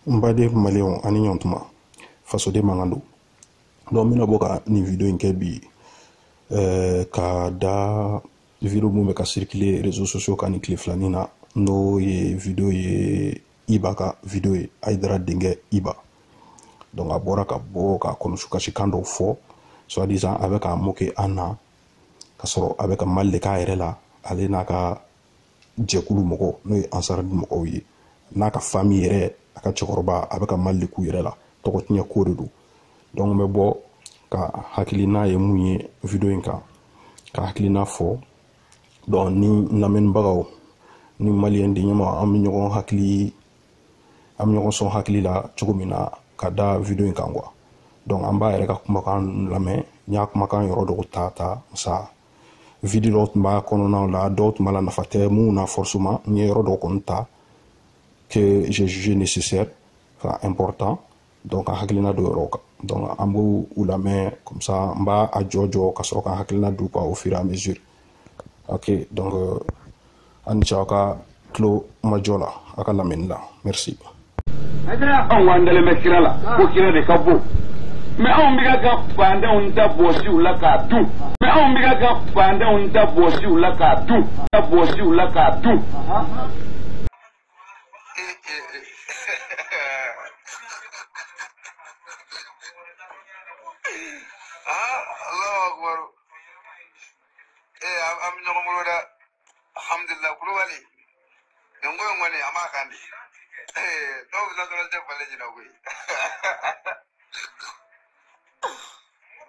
Mbade Malion ani ɲɔntuma fasoden mankan don. Donc mina bɔ ka nin video in kɛ bi ka da video mun bɛ ka circuler réseaux sociaux kan ni tile filanin na n'o ye video ye Iba ka video ye Aidara denkɛ Iba. Donc a bɔra ka bɔ ka kɔnɔsukasikan dɔw fɔ soi-disant a bɛ ka moquer an na ka sɔrɔ a bɛ ka mal de k'a yɛrɛ la ale n'a ka jɛkulu mɔgɔ n'o ye Ansarud mɔgɔw ye n'a ka famille yɛrɛ a ka cɛkɔrɔba a bɛ ka mal de k'u yɛrɛ la tɔgɔ tiɲɛ ko de don. Donc n bɛ bɔ ka hakilina ye mun ye video in kan ka hakilina fɔ donc ni lamɛnbagaw ni maliyɛn den ɲɛma an bɛ ɲɔgɔn sɔn hakili la cogo min na ka da video in kan quoi. Donc an b'a yɛrɛ ka kumakan lamɛn n y'a kumakan yɔrɔ dɔw ta sa video dɔw tun b'a kɔnɔnaw la dɔw tun b'a la nafa tɛ mun na forcément n ye yɔrɔ dɔw kɔni ta que j'ai jugé nécessaire enfin important donc a hakilina do yɔrɔ kan donc an b'u lamɛn comme ça n b'a a jɔ ka sɔrɔ ka hakilina d'u kan au fur et à mesure. Ok, donc an ni ce aw ka tulo majɔ la a ka lamɛnni la merci. Anw wandalen bɛ kira la ko kira de ka bon mais anw bɛ ka fandenw da bɔsiw la k'a dun mais anw bɛ ka fandenw da bɔsiw la k'a dun Allahu Akbar. Am ñogo mo da alhamdulillah kulubali ngo ngone amakandi do na do te fale jina ko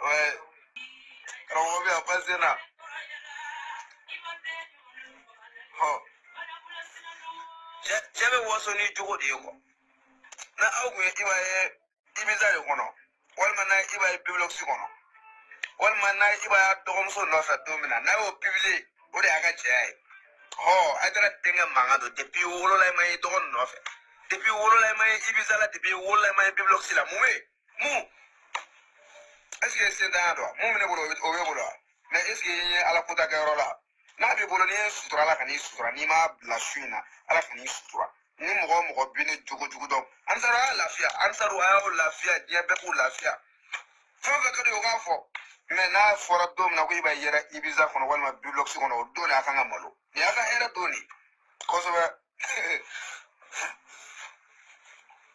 ouais rawo bi apasena ho jebe woso ni jogo de ko na awu ibaye ibiza de kono walma na ibaye bibliox kono walma na ibaye dogomso no fa domina na o publier o de aga chai ho Aidara denga mangado depuis wolo lay may dogon no fa depuis wolo lay may ibiza la depuis wolo lay may bibliox la mu est-ce que c'est dans mu ne bolo o be bolo mais est-ce que ala puta ka rola na bi bolo ni sutura la kani sutura ni ma la suina ala kani sutura ni mo bine jugo do ansaro lafiya ansaro ayo lafiya dia be ko lafiya fo be ko do ga fo mais na fora dom na ko iba yera ibiza kono walma bibliox kono do na kanga malo ni aka era doni ko so ba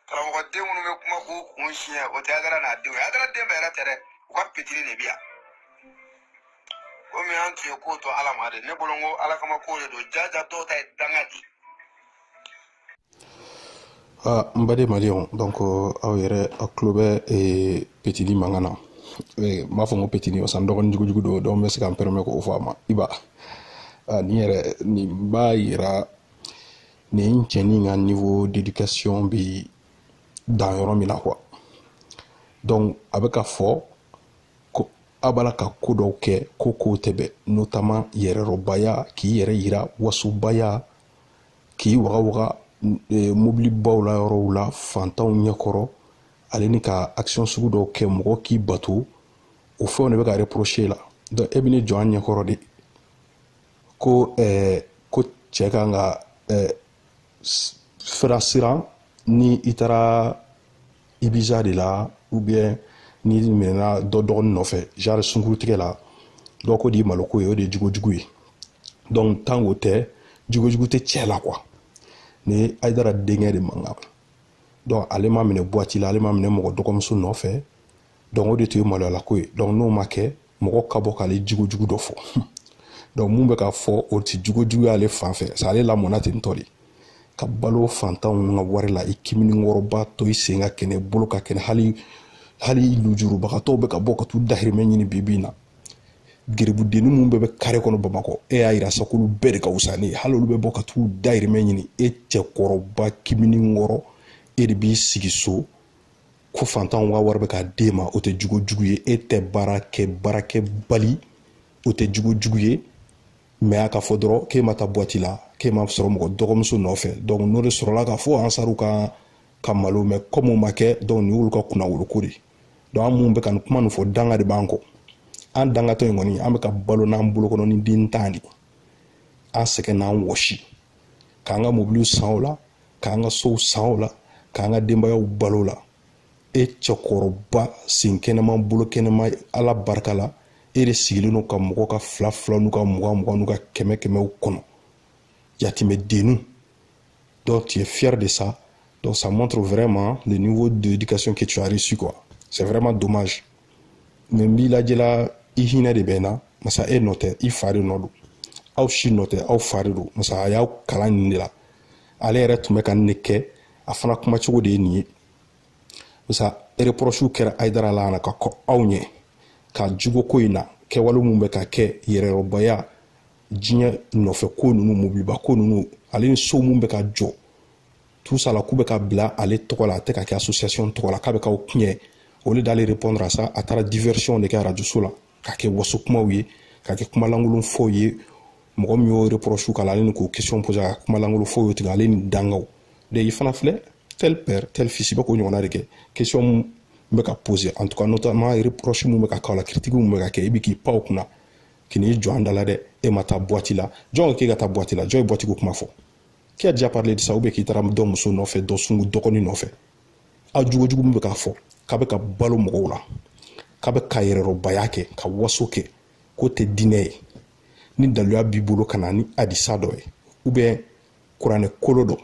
tara ko de munu be kuma ko kunshia o te agara na de agara de be era tere ko petiri ne biya ko mi an ti ko to ala ma de ne bolongo ala kama ko do jaja to ta dangati. Mbade Malion donc aw yɛrɛ a tulo bɛ petini mankan na m'a fɔ n ko petini parce que n dɔgɔnin jugujugu don donc n bɛ se ka n permet k'o fɔ a ma Iba nin b'a yira nin cɛnin ka niveau d'éducation bi dan yɔrɔ min na quoi. Donc a bɛ ka fɔ ko a b'a la ka ko dɔw kɛ ko kow tɛ bɛn notamment yɛrɛrɔbaya k'i yɛrɛ yira wasobaya k'i wagawaga mobili baw la yɔrɔw la fantanw ɲɛkɔrɔ ale ni ka action sugu dɔw kɛ mɔgɔ k'i bato o fɛnw de bɛ ka reprocher la donc e bɛ ne jɔ an ɲɛkɔrɔ de ko cɛ kan ka fɛra siran ni i taara Ibiza de la ou bien ni minɛna dɔ dɔgɔnin nɔfɛ genre sunkurutigɛ la dɔ ko di maloko ye o de ye jugojugu ye donc tant o tɛ jugojugu tɛ cɛ la quoi. Ni Aidara denkɛ de mankan donc ale ma minɛ boîte la ale ma minɛ mɔgɔ dɔgɔmuso nɔfɛ donc o de tun ye maloyala ko ye donc n'o ma kɛ mɔgɔ ka bɔ k'ale jugojugu dɔ fɔ donc mun bɛ ka fɔ o ti jugojugu y'ale fan fɛ parce que ale lamɔna ten tɔ de ka balo fantanw ka wari la i kiminikɔrɔba to i sen ka kɛnɛ bolo ka kɛnɛ hali lujurubagatɔw bɛ ka bɔ ka t'u dahirimɛ ɲini bi in na geribudenni mun bɛɛ bɛ kare kɔnɔ Bamakɔ e y'a yira sa k'olu bɛɛ de ka wusa ne ye hali olu bɛ bɔ ka t'u dahirimɛ ɲini e cɛkɔrɔba kiminikɔrɔ e de b'i sigi so ko fantanw ka wari bɛ k'a d'e ma o tɛ jugojugu ye e tɛ baarakɛ bali o tɛ jugojugu ye mais a ka fɔ dɔrɔn k'e ma taa boîte la k'e ma sɔrɔ mɔgɔ dɔgɔmuso nɔfɛ donc n'o de sɔrɔla k'a fɔ Ansaru ka malo mais comme o ma kɛ donc nin y'olu ka kunnawoloko de donc an mun bɛ ka nin kuma nin fɔ danga de b'an kɔ an dangatɔ in kɔni an bɛ ka balo n'an bolokɔnɔ ni den tan de an sɛgɛn n'an wɔsi k'an ka mobiliw san o la k'an ka sow san o la k'an ka denbayaw balo la e cɛkɔrɔba sen kɛnɛma bolo kɛnɛma ala barika la e de sigilen no ka mɔgɔ ka fila fila n'u ka mugan n'u ka kɛmɛw kɔnɔ yatimɛ dennu. Donc tu es fier de ça. Donc ça montre vraiment le niveau d'éducation que tu as reçu quoi. C'est vraiment dommage. Mais bila jela ihina de bena masa e note I fari nodo. Aw shi note aw fari do masa ayaw kalan ni la. Ale yɛrɛ tun bɛ ka ne kɛ a fana kuma cogo de ye nin ye. Masa reproche kɛra Aidara la na ka kɔ aw ɲɛ ka jugo ko in na kɛwale mun bɛ ka kɛ yɛrɛrɔbaya diɲɛ nɔfɛ ko ninnu mobiliba ko ninnu ale ni so mun bɛ ka jɔ tout ça la k'u bɛ ka bila ale tɔgɔ la a tɛ ka kɛ association tɔgɔ la k'a bɛ k'aw tiɲɛ au lieu d'aller répondre à ça a taara diversion de kɛ radio so la ka kɛ waso kumaw ye ka kɛ kumalankolon fɔw ye mɔgɔ min y'o reproche k'a la ale ni k'o question poser ka kumalankolon fɔw ye tigɛ ale ni dangaw de i fana filɛ tel père tel fils i bɛ k'o ɲɔgɔnna de kɛ question mun bɛ ka poser en tout cas notamment reproche mun bɛ ka k'a la critique mun bɛ ka kɛ i bɛ k'i pan o kunna k'i n'i jɔ an da la dɛ e ma taa boîte la jɔn ko k'e ka taa boîte la jɔn ye boîte ko kuma fɔ qui a déjà parlé de ça ou bien qui taara dɔ muso nɔfɛ dɔ sungu dɔgɔnin nɔfɛ a jugujugu min bɛ k'a fɔ k'a bɛ ka balo mɔgɔw la k'a bɛ ka yɛrɛrɔbaya kɛ ka waso kɛ k'o tɛ diinɛ ye ni daluya b'i bolo ka na ni hadisa dɔ ye ou bien kuranɛ kolo dɔ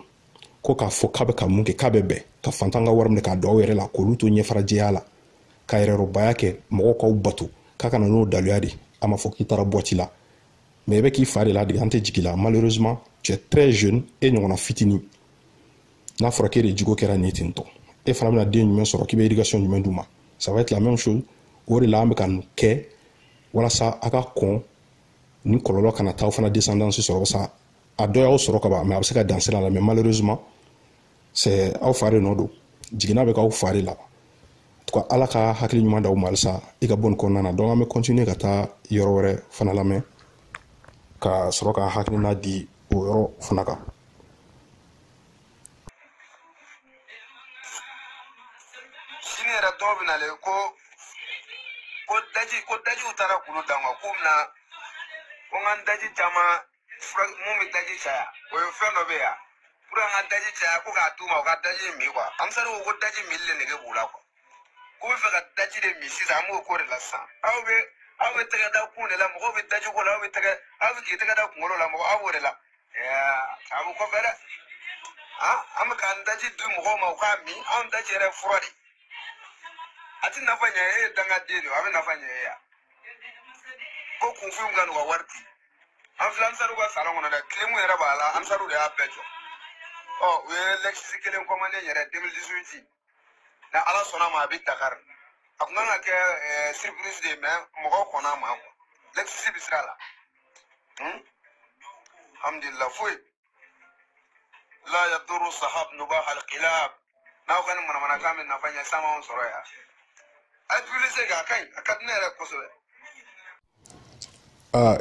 ko k'a fɔ k'a bɛ ka mun kɛ k'a bɛ bɛn ka fantan ka wari minɛ k'a don aw yɛrɛ la k'olu to ɲɛfarajɛya la ka yɛrɛrɔbaya kɛ mɔgɔw k'aw bato k'a kana n'o daluya de a ma fɔ k'i taara boîte la mais i bɛ k'i fa de la de an tɛ jigi la malheureusement tu es très jeune e ɲɔgɔnna fitinin n'a fɔra k'e de jugo kɛra nin ten tɔ e fana bɛna den jumɛn sɔrɔ k'i bɛ éducation jumɛn d'u ma ça va être la même chose o de la an bɛ ka nin kɛ walasa a ka kɔn ni kɔlɔlɔ kana taa aw fana descendance sɔrɔ walasa a dɔ y'aw sɔrɔ ka ban mais a bɛ se ka dan sira la mais malheureusement c'est aw fa de nɔ don jiginna bɛ k'aw fa de la en tout cas ala ka hakili ɲuman d'aw ma halisa i ka bɔ nin kɔnɔna na donc an bɛ continuer ka taa yɔrɔ wɛrɛ fana lamɛn ka sɔrɔ ka hakilina di o yɔrɔ fana kan. sini yɛrɛ dɔw bɛ nale ko daji u taara kulu dan ko mina ko n ka daji caman mun bɛ daji caya o ye fɛn dɔ bɛ yan pour que n ka daji caya ko k'a d'u ma u ka daji min quoi amisari ko daji mili de nege b'u la quoi k'u bɛ fɛ ka daji de min sisan an b'o ko de la sisan aw bɛ tɛgɛ da kun de la mɔgɔw bɛ daji ko la aw bɛ k'i tɛgɛ da kunkolo la mɔgɔ aw b'o de la a bɛ kɔfɛ dɛ an bɛ k'an daji di mɔgɔw ma u k'a min anw daji yɛrɛ fura de a tɛ nafa ɲɛ e ye dangaden de ye a bɛ nafa ɲɛ e ya ko kunfin ka n'u ka wari di an filɛ amisariw ka salon kɔnɔ dɛ tile mun yɛrɛ b'a la amisariw de y'a bɛɛ jɔ u ye Lexus kelen commandé n yɛrɛ 2018 na ala sɔnna ma a bɛ Dakar a kun kan ka kɛ surprise de ye mais mɔgɔw kɔnna a ma quoi Lexus bɛ sira la alhamdulillah foyi la yadurru sahab nubah al-qilab n'aw ka nin manamanakan bɛ nafa ɲɛ san m'anw sɔrɔ yan a utiliser k'a ka ɲi a ka di ne yɛrɛ kosɛbɛ.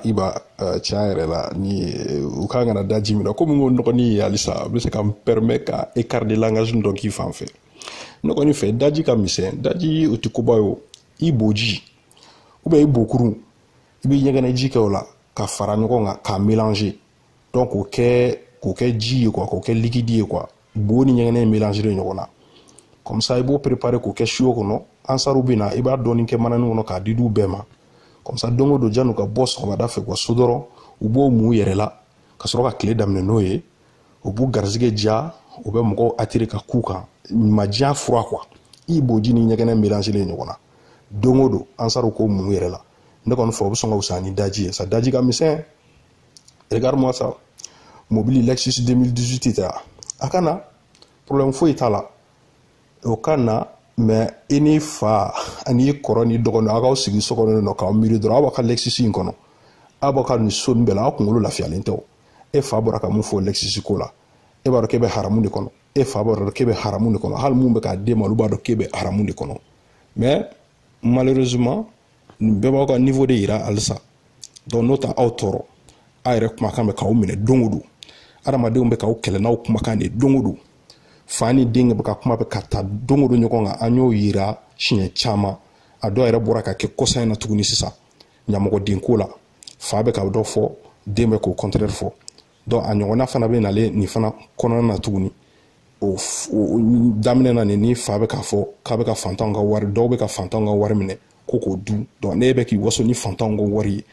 Iba tiɲɛ yɛrɛ la ni u kan kana daji min na komi n ko nɔgɔnin ye halisa a bɛ se ka n permet ka écart de langage dɔ k'i fan fɛ nɔgɔnin fɛ daji ka misɛn daji o tɛ koba ye o i boji ou bien i bokurun i bɛ ɲɛgɛnɛ ji kɛ o la ka fara ɲɔgɔn kan k'a mélanger donc k'o kɛ ji ye quoi k'o kɛ liquide ye quoi bo ni ɲɛgɛnɛ mélanger ɲɔgɔn na comme ça i b'o préparer k'o kɛ siyo kɔnɔ ansaru bɛ na i b'a dɔɔni kɛ mananin kɔnɔ k'a di d'u bɛɛ ma comme ça don o don jan'u ka bɔ sɔgɔmada fɛ ka so dɔrɔn u b'o mun yɛrɛ la ka sɔrɔ ka tile daminɛ n'o ye u b'u garisɛgɛ diya u bɛ mɔgɔw attirer ka k'u kan majiya fura quoi i boji ni ɲɛgɛnɛ mélanger ɲɔgɔn na don o don ansaru k'o mun yɛrɛ la ne kɔni fɛ o bɛ sɔn ka wusa ni daji ye sa daji ka misɛn regarde-moi ça mobile Lexus 2018 tɛ a ka na problème foyi t'a la o ka na mais i ni fa ani kɔrɔ ni dɔgɔnin aw k'aw sigi so kɔnɔ nɔ k'aw miiri dɔrɔn aw b'a ka Lexus in kɔnɔ aw b'a ka nin so nin bɛɛ la aw kunkolo lafiyalen tɛ o e fa bɔra ka mun fɔ Lexus ko la e b'a dɔn k'e bɛ haramu de kɔnɔ e fa b'a dɔn k'e bɛ haramu de kɔnɔ hali mun bɛ k'a d'e ma olu b'a dɔn k'e bɛ haramu de kɔnɔ mais malheureusement nin bɛɛ b'aw ka niveau de yira halisa donc n'o tɛ aw tɔɔrɔ a yɛrɛ kumakan bɛ k'aw minɛ don o don adamadenw bɛ k'aw kɛlɛ n'aw kumakan de don o don fa ni den bɛ ka kuma bɛ ka ta don o don ɲɔgɔn kan an y'o yira siɲɛ caman a dɔw yɛrɛ bɔra ka kɛ kɔsa in na tuguni sisan ɲamɔgɔdenko la fa bɛ ka dɔ fɔ den bɛ k'o contraire fɔ donc a ɲɔgɔnna fana bɛ nalen nin fana kɔnɔna na tuguni o daminɛ na ni fa bɛ k'a fɔ k'a bɛ ka fantanw ka wari dɔw bɛ ka fantanw ka wari minɛ ko k'o dun donc ne bɛ k'i waso ni fantanw ka wari ye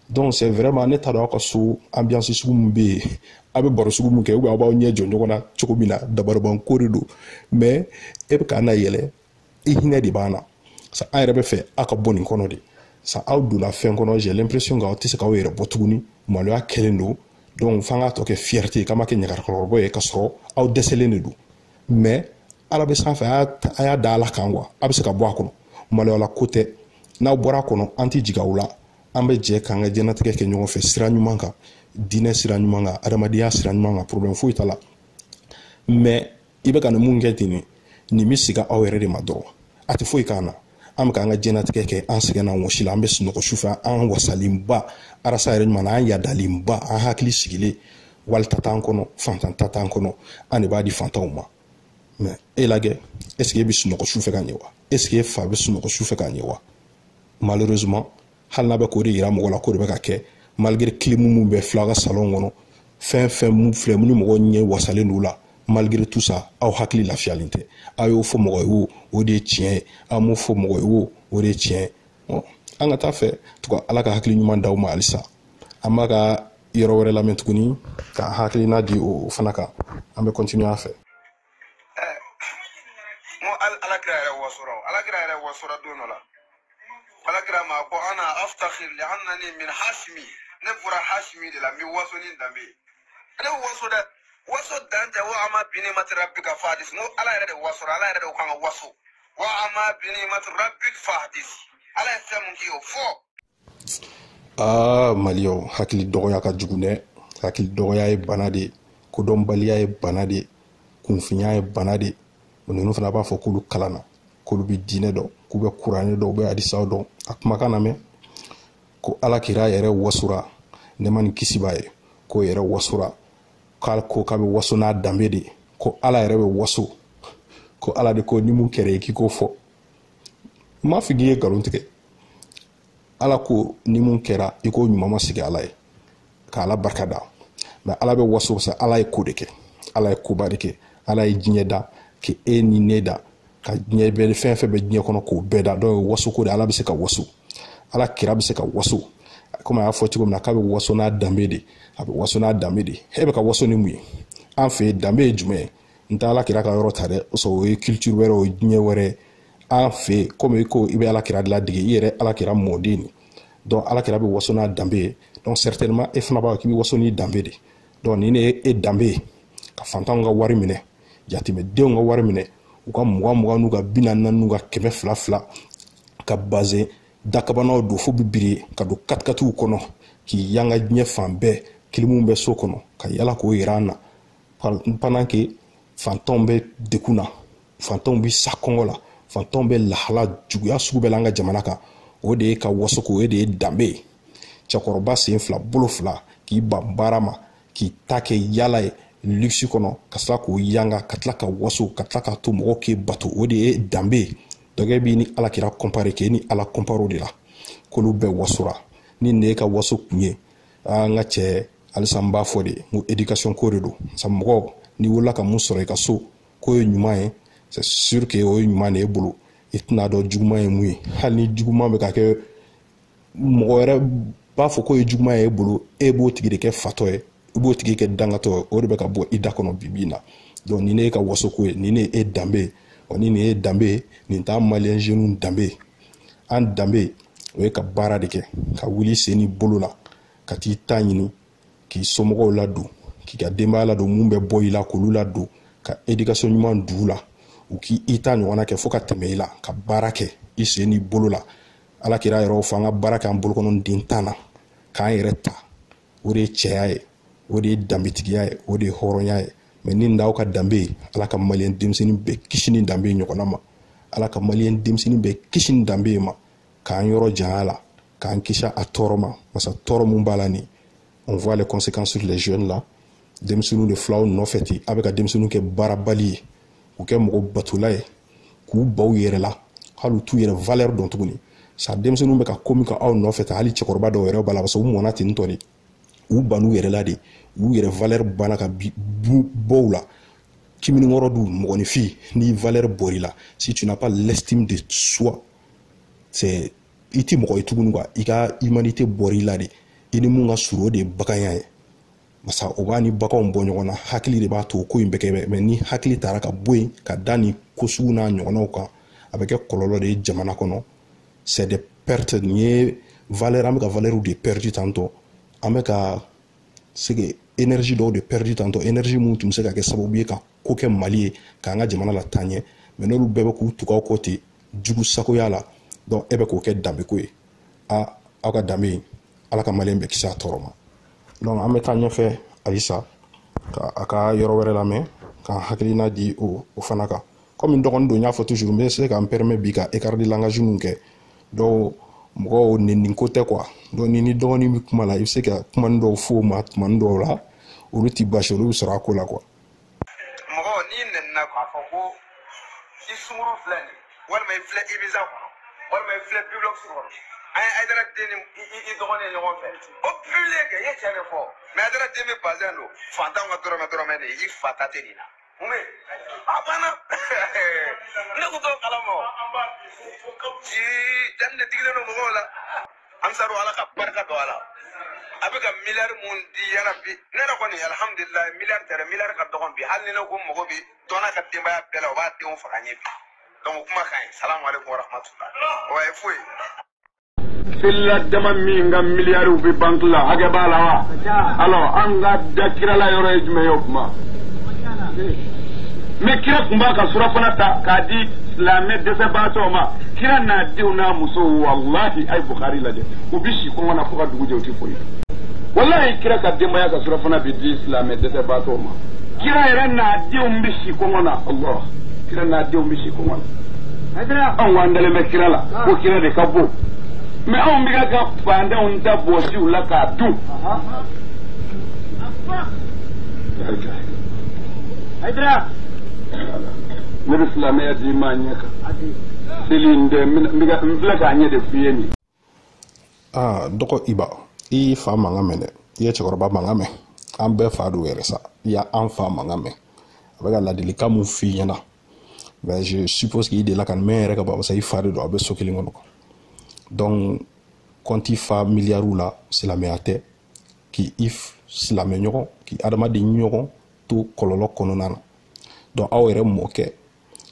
donc c'est vraiment ne t'a dɔn aw ka so ambiance sugu min bɛ yen a bɛ baro sugu min kɛ ou bien aw b'aw ɲɛ jɔ ɲɔgɔn na cogo min na dabarabanko de don mais e bɛ k'a na yɛlɛ i hinɛ de b'an na sa an yɛrɛ bɛ fɛ aw ka bɔ nin kɔnɔ de sa aw donna fɛn kɔnɔ j'ai l'impression que aw tɛ se k'aw yɛrɛ bɔ tuguni maloya kɛlen don donc f'an k'a tɔ kɛ fierté ye k'an ma kɛ ɲagarakɔrɔbɔ ye ka sɔrɔ aw dɛsɛlen de don mais ala bɛ sanfɛ a y'a da ala kan quoi a bɛ se ka bɔ a kɔnɔ maloyala ko tɛ n'aw bɔra a kɔnɔ an tɛ jigin aw la an bɛ jɛ k'an ka diɲɛlatigɛ kɛ ɲɔgɔn fɛ sira ɲuman kan diinɛ sira ɲuman kan adamadenya sira ɲuman kan problème foyi t'a la mais i bɛ ka nin mun kɛ ten nin bɛ sigi aw yɛrɛ de ma dɔrɔn a tɛ foyi k'an na an bɛ k'an ka diɲɛlatigɛ kɛ an sɛgɛnna wɔsi la an bɛ sunɔgɔ sufɛ an wasalenba arasa yɛrɛ ɲuman na an yadalenba an hakili sigilen walita t'an kɔnɔ fantanta t'an kɔnɔ an de b'a di fantanw ma mais e lajɛ est ce que e bɛ sunɔgɔ sufɛ ka ɲɛ wa est ce que e fa bɛ sunɔgɔ sufɛ ka ɲɛ wa malheureusement hali n'a bɛ k'o de yira mɔgɔ la k'o de bɛ ka kɛ malgré clim mun bɛ filɛ aw ka salon kɔnɔ fɛn fɛn mun filɛ mun ni mɔgɔw ɲɛ wasalen don la malgré tout ça aw hakili lafiyalen tɛ aw y'o fɔ mɔgɔ ye wo o de ye tiɲɛ ye aw m'o fɔ mɔgɔ ye wo o de ye tiɲɛ ye an ka taa fɛ tugun ala ka hakili ɲuman d'aw ma halisa an b'a ka yɔrɔ wɛrɛ lamɛn tuguni ka hakilina di o fana kan an bɛ continuer a fɛ. alakira yɛrɛ wasora don dɔ la alakira ma ko ana aftakhir li annani min hashimi ne bɔra hashimi de la n bɛ waso ni danbe ne waso dɛ waso dan tɛ wa ama bini mati rabbika fahadis n ko ala yɛrɛ de wasora ala yɛrɛ de kan ka waso wa ama bini mati rabbika fahadis ala ye fɛn mun k'i y'o fɔ. Maliyɛnw hakili dɔgɔya ka jugu dɛ hakili dɔgɔya ye bana de kodɔnbaliya ye bana de kunfinya ye bana de ninnu fana b'a fɔ k'olu kalanna k'olu bɛ diinɛ dɔn k'u bɛ kuranɛ dɔn u bɛ hadisaw dɔn a kumakan na mɛn ko alakira yɛrɛ wasora ne ma nin kisi b'a ye k'o yɛrɛ wasora ko k'a bɛ waso n'a danbe de ko ala yɛrɛ bɛ waso ko ala de ko ni mun kɛra ye k'i k'o fɔ n m'a fɔ k'i ye nkalon tigɛ ala ko ni mun kɛra i k'o ɲuman ma sigi ala ye k'ala barika da mais ala bɛ waso sa ala ye ko de kɛ ala ye koba de kɛ ala ye diɲɛ da ke e ni ne da ka diɲɛ bɛɛ fɛn fɛn bɛ diɲɛ kɔnɔ k'o bɛɛ da donc waso ko de ala bɛ se ka waso ala kira bɛ se ka waso comme a y'a fɔ cogo min na k'a bɛ waso n'a danbe de a bɛ waso n'a danbe de e bɛ ka waso ni mun ye an fɛ yen danbe ye jumɛn ye n tɛ ala kira ka yɔrɔ ta dɛ o ye culture wɛrɛ o ye diɲɛ wɛrɛ an fɛ yen comme i ko i bɛ ala kira ladege i yɛrɛ ala kira mɔden ni donc ala kira bɛ waso n'a danbe ye donc certainement e fana b'a k'i bɛ waso n'i danbe de donc nin de ye e danbe ye ka fantanw ka wari minɛ jateminɛdenw ka wari minɛ u ka 20 n'u ka 40 n'u ka 200 ka base dakabanaw don fo bi biri ka don katikatiw kɔnɔ k'i yanga diɲɛ fan bɛɛ kilimuw bɛ so kɔnɔ ka yala k'o yira an na pendant que fantanw bɛ dekun na fantanw bɛ sa kɔngɔ la fantanw bɛ lahala juguya sugu bɛɛ la an ka jamana kan o de ye ka waso ko o de ye danbe ye cɛkɔrɔba sen 2 bolo 2 k'i ban baara ma k'i ta kɛ yala ye luxe kɔnɔ ka tila k'o yanga ka tila ka waso ka tila k'a to mɔgɔw k'e bato o de ye danbe ye donc e b'i ni ala kira compare k'e ni ala compare de la k'olu bɛɛ wasora ni ne ka waso kun ye an ka cɛ halisa n b'a fɔ de n ko éducation ko de don sa mɔgɔ n'i wolola ka mun sɔrɔ i ka so k'o ye ɲuman ye c'est sûr que o ye ɲuman de e bolo i tɛna dɔn juguman ye mun ye hali ni juguman bɛ ka kɛ mɔgɔ wɛrɛ b'a fɔ k'o ye juguman ye e bolo e b'o tigi de kɛ fatɔ ye i b'o tigi kɛ dangatɔ ye o de bɛ ka bɔ i da kɔnɔ bi na donc nin ne ye ka waso ko ye nin ne ye e danbe ye ni nin ye danbe ye nin t'an maliyɛn jeunes danbe ye an danbe o ye ka baara de kɛ ka wuli sen n'i bolo la ka t'i ta ɲini k'i somɔgɔw ladon k'i ka denbaya ladon mun bɛ bɔ i la k'olu ladon ka éducation ɲuman d'u la u k'i ta ɲɔgɔnna kɛ fo ka tɛmɛ i la ka baara kɛ i sen n'i bolo la ala kira yɛrɛ fɔ an ka baara kɛ an bolokɔnɔ den tan na k'an yɛrɛ ta o de ye cɛya ye o de ye danbetigiya ye o de ye hɔrɔnya ye mais ni n'aw ka danbe ye ala ka maliyɛn denmisɛnnin bɛɛ kisi ni danbe ɲɔgɔnna ma ala ka maliyɛn denmisɛnnin bɛɛ kisi ni danbe ma k'an yɔrɔ janya la k'an kisi a tɔɔrɔ ma masa tɔɔrɔ mun b'a la ni on voit les conséquences sur les jeunes là denmisɛnninw de filaw nɔfɛ ten a bɛ ka denmisɛnninw kɛ baarabali ye k'u kɛ mɔgɔ batola ye k'u baw yɛrɛ la hali u t'u yɛrɛ valeur dɔn tuguni sa denmisɛnninw bɛ ka ko min ka aw nɔfɛ ta hali cɛkɔrɔba dɔw yɛrɛ b'a la parce que u mɔna ten tɔ de u ban'u yɛrɛ la de u yɛrɛ valeur banna ka bɔw la kimini ngoro du mogoni fi ni valeur borila si tu n'as pas l'estime de soi c'est iti mogo itugunu quoi ika humanité borila de ini munga suro de bakanya ye masa obani bakaw mbonyona hakili de ba to ko imbeke mais ni hakili taraka boy ka dani kosuna nyona ka avec kololo de jamana kono c'est des pertes ni valeur ameka valeur de perdu tantôt ameka c'est que énergie do de perdu tantôt énergie mutum se ka ke sababu ka ko ke mali ka nga jamana la tanye mais no lu bebe ku tuka côté jugu sako yala donc ebe ko ke dambe ko a aka dambe ala ka mali be kisa toroma donc amé tanye fe alisa ka aka yoro wéré la mais ka hakilina di o fanaka comme ndokon do nya faut toujours mais c'est quand permet bika écart de langage munke do mo ni côté quoi do ni doni mi kuma la il sait que kuma ndo fo ma kuma ndo la o ti basho lu sera ko la quoi mo ni nenna ko fa ko isumuru flani wal may fle ibiza ko wal may fle biblok ko ay dara deni i dogone yo fe o pule ke ye chane fo mais dara demi bazendo fanta nga doro me ni fata tenina ume abana ne ko to kala mo ji dan ne digle no mo la am saru ala ka barka do ala abega milliard mun di ya rabbi ne na ko ni alhamdulillah milliard ka dogon bi hal ni no ko mo bi dona ka dimba ya bela o ba de on fa nyi donc kuma kan assalamu alaikum wa rahmatullah wa ifui filla dama mi nga milliard bi banque la hage bala wa alors anga dakira la yoro ejme yokuma mais kira kumba ka sura fana ta ka di la me dese bato ma kira na diuna muso wallahi ay bukhari la de ubishi ko wana fuka dugu je uti foyi wallahi kira ka de maya ka sura fana bi di la me dese bato ma kira era na di umbishi ko wana allah kira na di umbishi ko wana adra on wandale me kira la ko kira de kabo mais on biga ka pande on da bosi ula ka du adra ne islamé ya di manyaka silinde miga mflaka anye de fieni doko iba I fa manga mene ye chekoroba manga me ambe fa do weresa ya anfa manga me avec la délicat mon fille yana ben je suppose qu'il est là quand même reka ba ça il fa do abe sokili ngono donc quand il fa milliards là c'est la meate qui if c'est la menyoko qui adama de nyoko to kololo kononana donc awere moke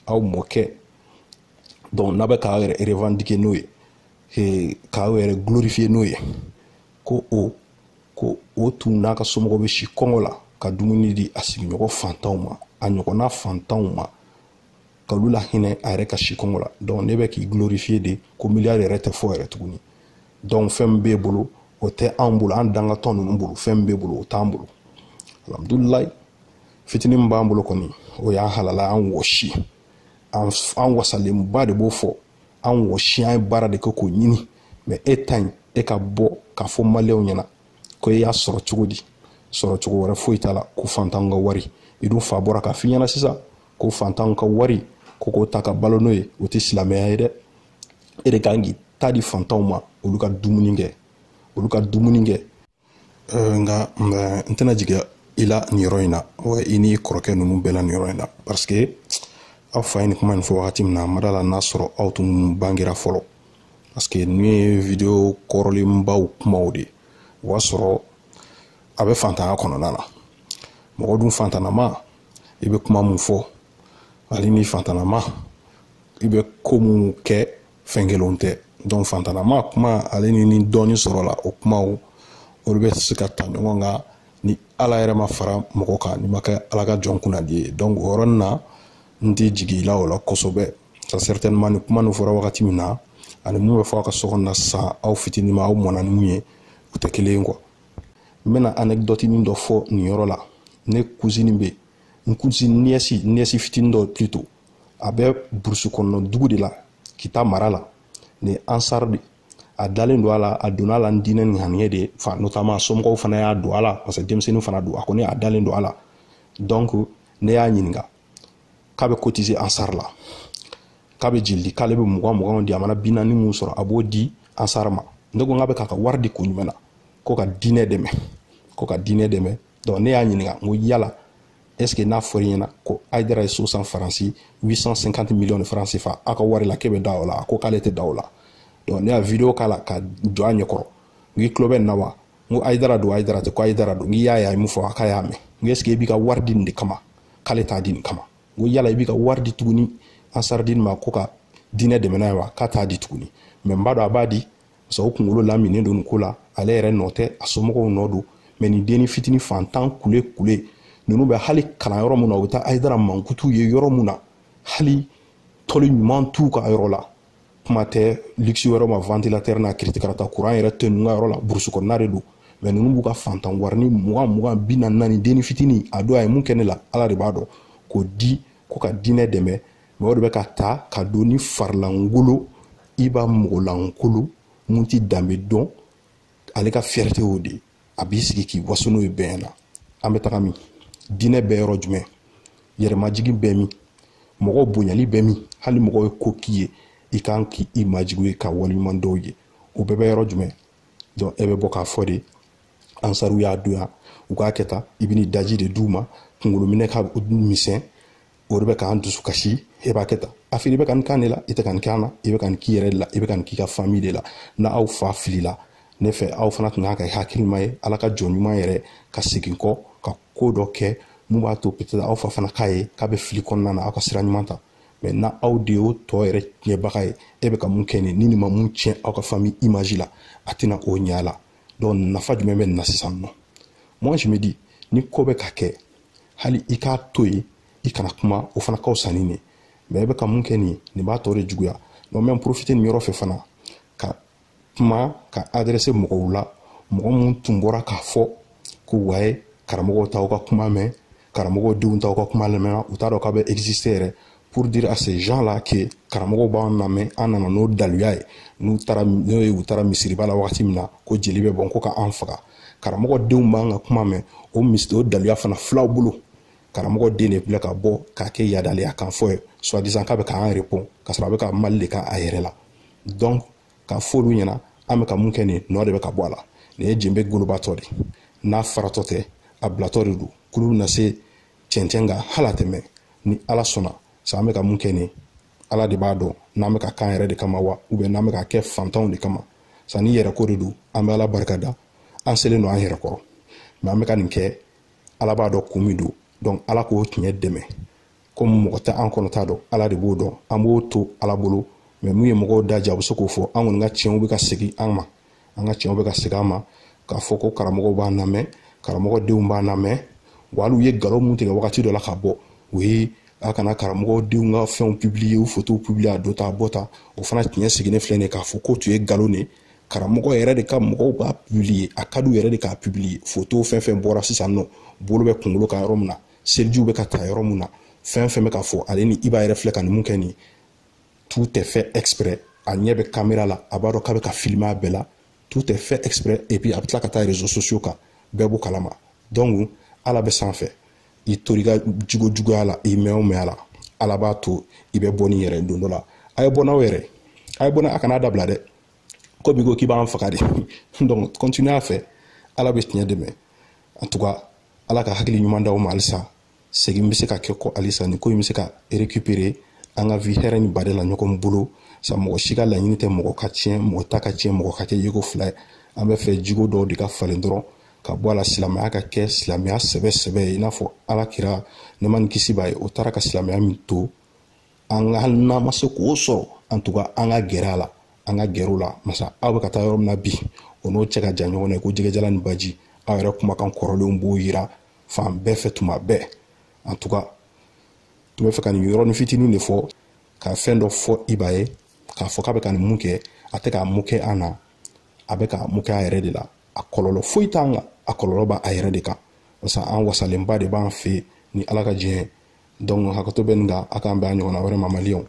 aw moke donc nabe ka revendiquer noye et ka glorifier noye ko o tu naka somo be shi kongola ka dumuni di asigi nyoko fantauma anyoko na fantauma ka lula hine are ka shi kongola donc nebe ki glorifier de ko milliard rete fo rete tuguni donc fembe bolo o te ambulu an danga tonu mbulu fembe bolo o tambulu alhamdulillah fitini mbambulo koni o ya halala an woshi an wasalim ba de bofo an woshi an bara de ko nyini mais etan e ka bo ka fo malew nyana ko ya soro chugudi soro chugo wara fo itala ku fantanga wari idu fa bora ka finyana sisa ku fantanga wari ko taka balonoye o ti islamé ayde e de gangi tadi fantoma oluka dumuninge nga ntena jiga ila niroina wa ini koroke nunu bela niroina parce que aw fayni kuma info wakati na madala nasro autum bangira folo parce que ni video koroli mbaw kumawdi wasro abe fantana kono nana mo dum fantana ma ibe kuma mun fo ali ni fantana ma ibe komu ke fengelonte donc fantana ma kuma ali ni doni sorola o kuma o be sikata nyonga ni ala yɛrɛ ma fara mɔgɔ kan ni ma kɛ ala ka jɔn kunna di ye donc o yɔrɔnin na n tɛ jigi la o la kosɛbɛ ça certainement ni kuma nin fɔra wagati min na ani mun bɛ fɔ a ka so kɔnɔ na sisan aw fitinin ma aw mɔna ni mun ye o tɛ kelen ye quoi n bɛna anecdote min dɔ fɔ nin yɔrɔ la ne cousine bɛ n cousine nièce fitinin dɔ plutôt a bɛ burusi kɔnɔ dugu de la Kita mara la ni ansar de a dalen do ala a donna la ndine ni haniye de fa notamment somko fana ya do ala parce que demseni fana do akone a dalen do ala donc ne ya nyinga kabe cotiser ansar la kabe jildi kale be mugo di amana binani mu soro abo di ansar ma ndego ngabe kaka wardi ko nyumena ko ka dine deme donc ne ya nyinga mo yala est-ce que n'a fɔra ɲɛna ko Haidara ye so san faransi 850 millions de francs CFA a ka wari la k'e bɛ da o la ko k'ale tɛ da o la donc ne y'a vidéo k'a la ka jɔ a ɲɛkɔrɔ n k'i tulo bɛ nin na wa n ko Haidara don Haidara tɛ ko Haidara don n k'i y'a ye a ye mun fɔ a k'a y'a mɛn n ko est-ce que i b'i ka wari di nin de kama k'ale t'a di nin kama n ko yala i b'i ka wari di tuguni Ansarudine ma ko ka diinɛ dɛmɛ n'a ye wa k'a t'a di tuguni mais n b'a dɔn a b'a di parce que o kunkolo laminen don nin ko la ale yɛrɛ nɔ tɛ a somɔgɔw nɔ don mais nin denni fitinin fantan kule ninnu bɛ hali kalan yɔrɔ mun na u bɛ taa Haidara mankutu ye yɔrɔ mun na hali tɔli ɲuman t'u ka yɔrɔ la kuma tɛ luxe wɛrɛ ma ventilateur n'a kiritikarata courant yɛrɛ tɛ ninnu ka yɔrɔ la burusi kɔnɔna de don mais ninnu b'u ka fantan warini 20 40 denni fitinin a don a ye mun kɛ ne la ala de b'a dɔn k'o di ko ka diinɛ dɛmɛ mais o de bɛ ka ta ka don ni farilangolo i b'a mɔgɔlankolo mun ti danbe dɔn ale ka fierté o de a b'i sigi k'i waso n'o ye bɛn na an bɛ taga min diinɛ bɛ yɔrɔ jumɛn yɛrɛmajigi bɛ min mɔgɔ bonyali bɛ min hali mɔgɔ ye ko k'i ye i kan k'i majigu ye ka waleɲuman dɔw ye o bɛɛ bɛ yɔrɔ jumɛn donc e bɛ bɔ k'a fɔ de ansaru y'a donya u k'a kɛ tan i bɛ ni daji de d'u ma kunkolo minɛ ka misɛn o de bɛ k'an dusu kasi e b'a kɛ tan a fili i bɛ ka nin kan de la i tɛ ka nin k'an na i bɛ ka nin k'i yɛrɛ de la i bɛ ka nin k'i ka famille de la n'aw fa filila ne fɛ aw fana tun kan ka hakilima ye ala ka jɔn ɲuman yɛrɛ ka segin kɔ ka ko dɔ kɛ mun b'a to peut-être aw fa fana k'a ye k'a bɛ fili kɔnɔna na aw ka sira ɲuman ta mais na aw de y'o tɔ yɛrɛ tiɲɛbaga ye e bɛ ka mun kɛ ni nin ma mun tiɲɛ aw ka famille image la a tɛna o ɲɛ a la donc nafa jumɛn bɛ nin na sisan nɔ moi je me dis ni ko bɛ ka kɛ hali i k'a to yen i kana kuma o fana ka fisa ni nin mais e bɛ ka mun kɛ nin b'a tɔ de juguya donc même profiter nin yɔrɔ fɛ fana ka kuma ka adresser mɔgɔw la mɔgɔ mun tun bɔra k'a fɔ ko waye karamɔgɔw t'aw ka kuma mɛn karamɔgɔw denw t'aw ka kuma lamɛn u t'a dɔn k'a bɛ exister yɛrɛ pour dire à ces gens là que karamɔgɔw b'an lamɛn an nana n'o daluya ye n'u taara misiriba la wagati min na ko jeli bɛ bɔn ko k'an faga karamɔgɔ denw b'an ka kuma mɛn o daluya fana filaw bolo karamɔgɔ den de filɛ ka bɔ k'a kɛ yadaliya kan fɔ ye soit disant k'a bɛ k'an répond ka sɔrɔ a bɛ ka mali de k'a yɛrɛ la donc ka fɔ olu ɲɛna an bɛ ka mun kɛ nin nɔ de bɛ ka bɔ a la nin ye jenbe golobatɔ de n'a faratɔ tɛ a bilatɔ de don kulu bɛna se cɛncɛn kan hali a tɛmɛ ni ala sɔnna sa an bɛ ka mun kɛ nin ala de b'a dɔn n'an bɛ ka kan yɛrɛ de kama wa ou bien n'an bɛ ka kɛ fantanw de kama sa ni yɛrɛ ko de don an bɛ ala barika da an selen don an yɛrɛ kɔrɔ mais an bɛ ka nin kɛ ala b'a dɔn kun min don donc ala k'o tiɲɛ dɛmɛ comme mɔgɔ tɛ an kɔnɔ t'a dɔn ala de b'o dɔn an b'o to ala bolo mais mun ye mɔgɔw da ja u bɛ se k'o fɔ an kɔni ka tiɲɛw bɛ ka segin an ma an ka tiɲɛw bɛ ka segin an ma k'a fɔ ko karamɔgɔw b'an lamɛn karamɔgɔ denw b'an lamɛn wa hali u ye nkalon mun tigɛ wagati dɔ la ka bɔ o ye a kana karamɔgɔ denw ka fɛnw publier u photos publier a dɔ ta a bɔ ta o fana tiɲɛ sigilen filɛ nin ye k'a fɔ ko tun ye nkalon de karamɔgɔ yɛrɛ de ka mɔgɔw b'a publier a ka d'u yɛrɛ de k'a publier photo fɛn fɛn bɔra sisan nɔ bolo bɛ kunkolo kan yɔrɔ min na selijiw bɛ ka ta yɔrɔ min na fɛn fɛn bɛ ka fɔ ale ni Iba yɛrɛ filɛ ka nin mun kɛ nin tout est fait exprès a ɲɛ bɛ caméra la a b'a dɔn k'a bɛ ka filmer a bɛɛ la tout est fait exprès et puis a bɛ tila ka taa réseaux sociaux kan bɛɛ b'o kalama donc ala bɛ sanfɛ i tori ka juguya la i mɛn o mɛn a la ala b'a to i bɛ bɔ ni yɛrɛ don dɔ la a ye bɔ n'aw yɛrɛ a ye bɔ a kana dabila dɛ ko bi ko k'i b'an faga de donc continue a fɛ ala bɛ tiɲɛ dɛmɛ en tout cas ala ka hakili ɲuman d'aw ma halisa segin bɛ se ka kɛ kɔ halisa nin ko in bɛ se ka récupérer an ka vie hɛrɛ ni bade la ɲɔgɔn bolo sa mɔgɔ si ka laɲini tɛ mɔgɔ ka tiɲɛ mɔgɔ ta ka tiɲɛ mɔgɔ ka kɛ yeko fila ye an bɛ fɛ jigo dɔw de ka falen dɔrɔn ka bɔ a la silamɛya ka kɛ silamɛya sɛbɛ ye i n'a fɔ ala kira nɛɛma ni kisi b'a ye o taara ka silamɛya min to an ka hali n'an ma se k'o sɔrɔ en tout cas an ka gɛrɛ a la an ka gɛrɛ o la masa aw bɛ ka taa yɔrɔ min na bi o n'o cɛ ka jan ɲɔgɔn na ko jɛgɛjala ni baji aw yɛrɛ kumakan kɔrɔlenw b'o yira fan bɛɛ fɛ tuma bɛɛ en tout cas tun bɛ fɛ ka nin yɔrɔnin fitinin de fɔ ka fɛn dɔ fɔ Iba ye k'a fɔ k'a bɛ ka nin mun kɛ a tɛ k'a mun kɛ an na a bɛ ka mun kɛ a yɛrɛ de la a kɔlɔlɔ foyi t'an kan a kɔlɔlɔ b'a yɛrɛ de kan parce que an wasalenba de b'an fɛ ni ala ka diɲɛ donc hakɛto bɛ nin kan a k'an bɛn a ɲɔgɔnna wɛrɛ ma maliyɛnw